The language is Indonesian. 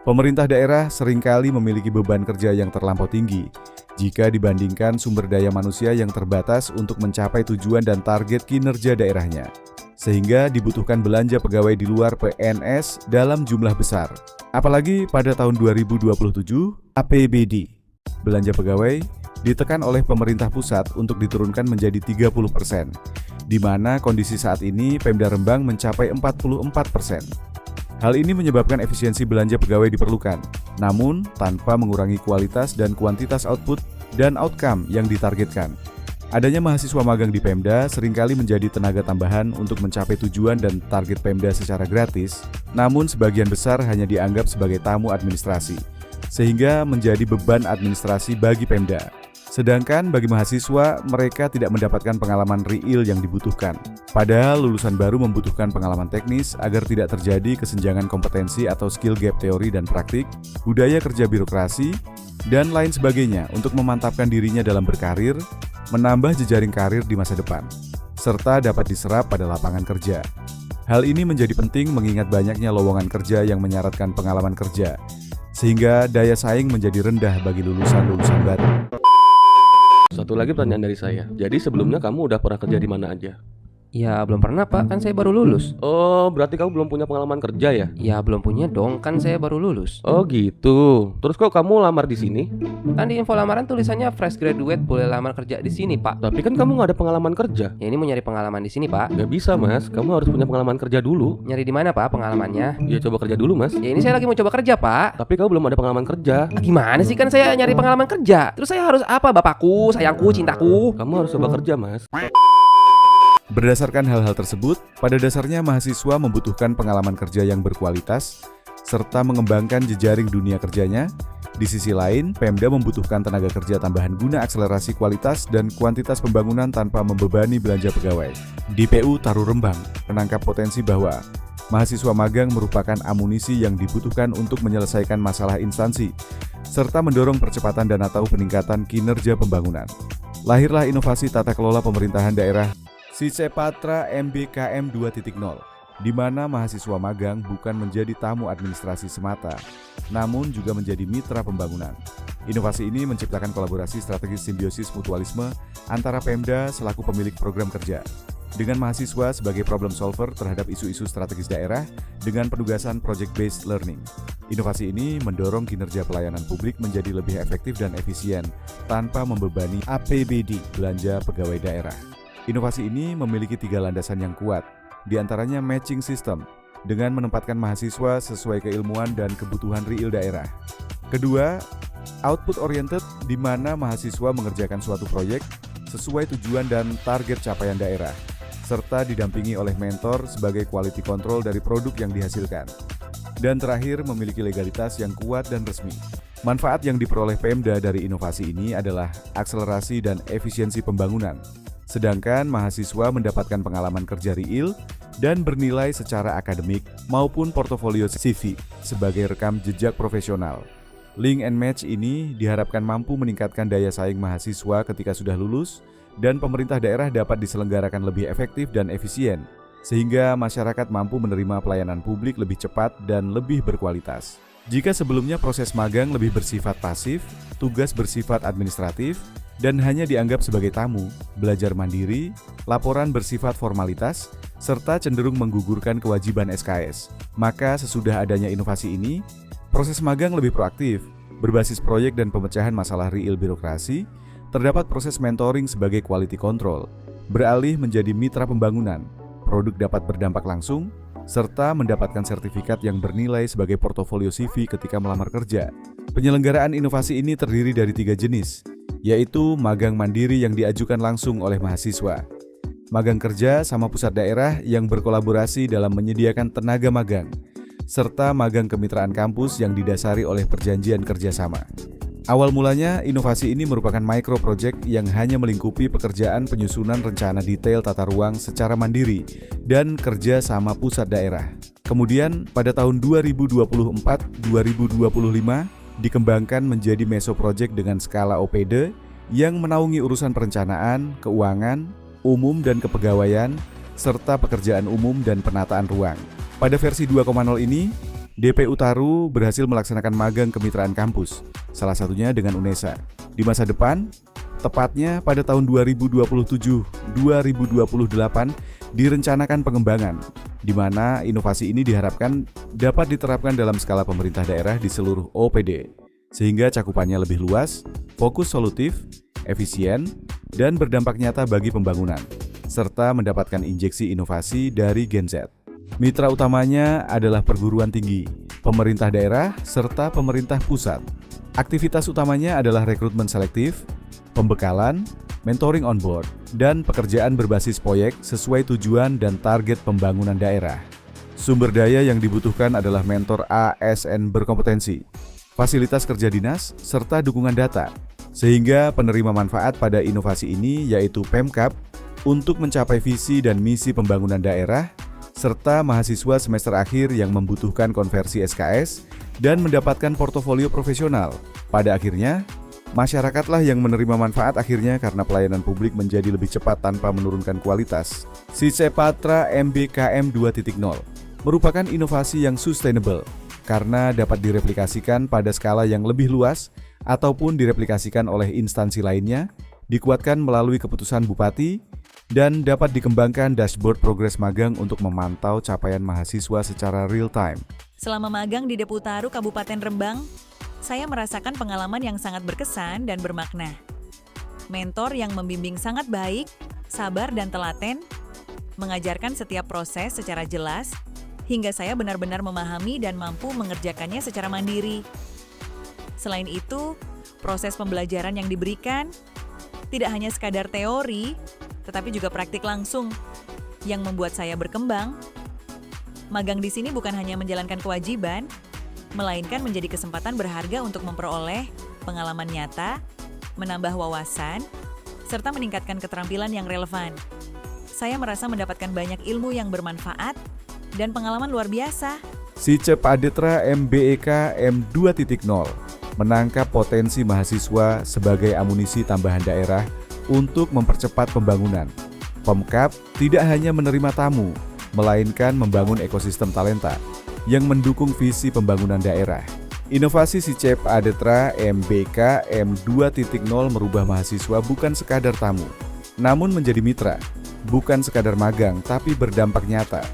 Pemerintah daerah seringkali memiliki beban kerja yang terlampau tinggi jika dibandingkan sumber daya manusia yang terbatas untuk mencapai tujuan dan target kinerja daerahnya. Sehingga dibutuhkan belanja pegawai di luar PNS dalam jumlah besar. Apalagi pada tahun 2027, APBD, belanja pegawai, ditekan oleh pemerintah pusat untuk diturunkan menjadi 30%, di mana kondisi saat ini Pemda Rembang mencapai 44%. Hal ini menyebabkan efisiensi belanja pegawai diperlukan, namun tanpa mengurangi kualitas dan kuantitas output dan outcome yang ditargetkan. Adanya mahasiswa magang di Pemda seringkali menjadi tenaga tambahan untuk mencapai tujuan dan target Pemda secara gratis, namun sebagian besar hanya dianggap sebagai tamu administrasi, sehingga menjadi beban administrasi bagi Pemda. Sedangkan bagi mahasiswa, mereka tidak mendapatkan pengalaman real yang dibutuhkan. Padahal lulusan baru membutuhkan pengalaman teknis agar tidak terjadi kesenjangan kompetensi atau skill gap teori dan praktik, budaya kerja birokrasi, dan lain sebagainya untuk memantapkan dirinya dalam berkarir, menambah jejaring karir di masa depan, serta dapat diserap pada lapangan kerja. Hal ini menjadi penting mengingat banyaknya lowongan kerja yang menyaratkan pengalaman kerja, sehingga daya saing menjadi rendah bagi lulusan-lulusan baru. Satu lagi pertanyaan dari saya. Jadi sebelumnya kamu udah pernah kerja di mana aja? Ya belum pernah Pak, kan saya baru lulus. Oh, berarti kamu belum punya pengalaman kerja ya? Ya belum punya dong, kan saya baru lulus. Oh gitu. Terus kok kamu lamar di sini? Kan di info lamaran tulisannya fresh graduate boleh lamar kerja di sini Pak. Tapi kan kamu nggak ada pengalaman kerja. Ya ini mau nyari pengalaman di sini Pak. Nggak bisa mas, kamu harus punya pengalaman kerja dulu. Nyari di mana Pak pengalamannya? Ya coba kerja dulu mas. Ya ini saya lagi mau coba kerja Pak. Tapi kamu belum ada pengalaman kerja. Gimana sih, kan saya nyari pengalaman kerja. Terus saya harus apa, bapakku, sayangku, cintaku? Kamu harus coba kerja mas. Berdasarkan hal-hal tersebut, pada dasarnya mahasiswa membutuhkan pengalaman kerja yang berkualitas, serta mengembangkan jejaring dunia kerjanya. Di sisi lain, Pemda membutuhkan tenaga kerja tambahan guna akselerasi kualitas dan kuantitas pembangunan tanpa membebani belanja pegawai. DPU Taru Rembang menangkap potensi bahwa mahasiswa magang merupakan amunisi yang dibutuhkan untuk menyelesaikan masalah instansi, serta mendorong percepatan dan atau peningkatan kinerja pembangunan. Lahirlah inovasi tata kelola pemerintahan daerah Sicepatra MBKM 2.0, di mana mahasiswa magang bukan menjadi tamu administrasi semata, namun juga menjadi mitra pembangunan. Inovasi ini menciptakan kolaborasi strategis simbiosis mutualisme antara Pemda selaku pemilik program kerja, dengan mahasiswa sebagai problem solver terhadap isu-isu strategis daerah dengan penugasan project-based learning. Inovasi ini mendorong kinerja pelayanan publik menjadi lebih efektif dan efisien tanpa membebani APBD, belanja pegawai daerah. Inovasi ini memiliki 3 landasan yang kuat, di antaranya matching system, dengan menempatkan mahasiswa sesuai keilmuan dan kebutuhan real daerah. Kedua, output oriented, di mana mahasiswa mengerjakan suatu proyek sesuai tujuan dan target capaian daerah, serta didampingi oleh mentor sebagai quality control dari produk yang dihasilkan. Dan terakhir, memiliki legalitas yang kuat dan resmi. Manfaat yang diperoleh Pemda dari inovasi ini adalah akselerasi dan efisiensi pembangunan, sedangkan mahasiswa mendapatkan pengalaman kerja real dan bernilai secara akademik maupun portofolio CV sebagai rekam jejak profesional. Link and match ini diharapkan mampu meningkatkan daya saing mahasiswa ketika sudah lulus, dan pemerintah daerah dapat diselenggarakan lebih efektif dan efisien, sehingga masyarakat mampu menerima pelayanan publik lebih cepat dan lebih berkualitas. Jika sebelumnya proses magang lebih bersifat pasif, tugas bersifat administratif, dan hanya dianggap sebagai tamu, belajar mandiri, laporan bersifat formalitas, serta cenderung menggugurkan kewajiban SKS. Maka sesudah adanya inovasi ini, proses magang lebih proaktif, berbasis proyek dan pemecahan masalah real birokrasi, terdapat proses mentoring sebagai quality control, beralih menjadi mitra pembangunan, produk dapat berdampak langsung, serta mendapatkan sertifikat yang bernilai sebagai portofolio CV ketika melamar kerja. Penyelenggaraan inovasi ini terdiri dari 3 jenis, yaitu magang mandiri yang diajukan langsung oleh mahasiswa, magang kerja sama pusat daerah yang berkolaborasi dalam menyediakan tenaga magang, serta magang kemitraan kampus yang didasari oleh perjanjian kerjasama. Awal mulanya, inovasi ini merupakan micro project yang hanya melingkupi pekerjaan penyusunan rencana detail tata ruang secara mandiri dan kerja sama pusat daerah. Kemudian, pada tahun 2024-2025, dikembangkan menjadi meso project dengan skala OPD yang menaungi urusan perencanaan, keuangan, umum dan kepegawaian, serta pekerjaan umum dan penataan ruang. Pada versi 2.0 ini, DP Utaru berhasil melaksanakan magang kemitraan kampus, salah satunya dengan UNESA. Di masa depan, tepatnya pada tahun 2027-2028, direncanakan pengembangan, di mana inovasi ini diharapkan dapat diterapkan dalam skala pemerintah daerah di seluruh OPD, sehingga cakupannya lebih luas, fokus solutif, efisien, dan berdampak nyata bagi pembangunan, serta mendapatkan injeksi inovasi dari Gen Z. Mitra utamanya adalah perguruan tinggi, pemerintah daerah, serta pemerintah pusat. Aktivitas utamanya adalah rekrutmen selektif, pembekalan, mentoring on board, dan pekerjaan berbasis proyek sesuai tujuan dan target pembangunan daerah. Sumber daya yang dibutuhkan adalah mentor ASN berkompetensi, fasilitas kerja dinas, serta dukungan data, sehingga penerima manfaat pada inovasi ini yaitu Pemkab untuk mencapai visi dan misi pembangunan daerah, serta mahasiswa semester akhir yang membutuhkan konversi SKS dan mendapatkan portofolio profesional. Pada akhirnya, masyarakatlah yang menerima manfaat akhirnya karena pelayanan publik menjadi lebih cepat tanpa menurunkan kualitas. Sicepatra MBKM 2.0 merupakan inovasi yang sustainable karena dapat direplikasikan pada skala yang lebih luas ataupun direplikasikan oleh instansi lainnya, dikuatkan melalui keputusan Bupati, dan dapat dikembangkan dashboard progres magang untuk memantau capaian mahasiswa secara real time. Selama magang di Depo Utaru, Kabupaten Rembang, saya merasakan pengalaman yang sangat berkesan dan bermakna. Mentor yang membimbing sangat baik, sabar dan telaten, mengajarkan setiap proses secara jelas, hingga saya benar-benar memahami dan mampu mengerjakannya secara mandiri. Selain itu, proses pembelajaran yang diberikan tidak hanya sekadar teori, tetapi juga praktik langsung yang membuat saya berkembang. Magang di sini bukan hanya menjalankan kewajiban, melainkan menjadi kesempatan berharga untuk memperoleh pengalaman nyata, menambah wawasan, serta meningkatkan keterampilan yang relevan. Saya merasa mendapatkan banyak ilmu yang bermanfaat dan pengalaman luar biasa. Sicep Adetra MBEK M2.0 menangkap potensi mahasiswa sebagai amunisi tambahan daerah untuk mempercepat pembangunan. Pemkab tidak hanya menerima tamu, melainkan membangun ekosistem talenta yang mendukung visi pembangunan daerah. Inovasi Sicep Adetra MBK M2.0 merubah mahasiswa bukan sekadar tamu, namun menjadi mitra, bukan sekadar magang tapi berdampak nyata.